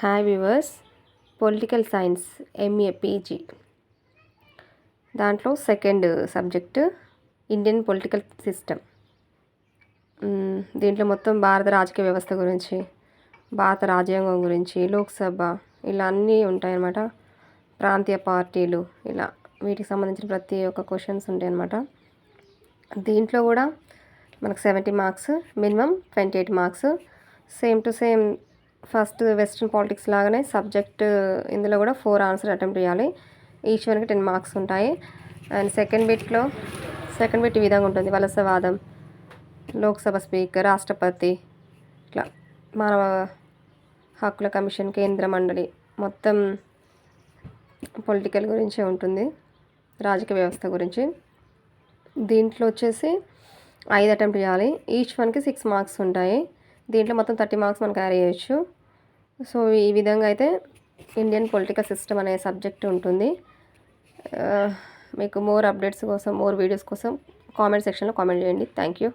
Hi viewers, political science MA PG దాంట్లో second subject Indian political system. దీంట్లో మొత్తం భారత రాజకీయ వ్యవస్థ గురించి, భారత రాజ్యాంగం గురించి, లోక్సభ ఇలా అన్నీ ఉంటాయన్నమాట. ప్రాంతీయ పార్టీలు ఇలా వీటికి సంబంధించిన ప్రతి ఒక్క క్వశ్చన్స్ ఉంటాయి అన్నమాట. దీంట్లో కూడా మనకు 70 marks, minimum 28 marks. Same to same first western politics లాగానే సబ్జెక్ట్ ఇందులో కూడా 4 ఆన్సర్ అటెంప్ట్ చేయాలి. ఈచ్ వన్కి 10 మార్క్స్ ఉంటాయి. అండ్ సెకండ్ బిట్ ఈ విధంగా ఉంటుంది: వలసవాదం, లోక్సభ స్పీకర్, రాష్ట్రపతి, ఇట్లా మానవ హక్కుల కమిషన్, కేంద్ర మండలి, మొత్తం పొలిటికల్ గురించే ఉంటుంది, రాజకీయ వ్యవస్థ గురించి. దీంట్లో వచ్చేసి 5 అటెంప్ట్ చేయాలి. ఈచ్ వన్కి 6 మార్క్స్ ఉంటాయి. దీంట్లో మొత్తం 30 మార్క్స్ మనం క్యారీ చేయొచ్చు. సో ఈ విధంగా అయితే ఇండియన్ పొలిటికల్ సిస్టమ్ అనే సబ్జెక్ట్ ఉంటుంది. మీకు మోర్ అప్డేట్స్ కోసం, మోర్ వీడియోస్ కోసం కామెంట్ సెక్షన్లో కామెంట్ చేయండి. Thank you.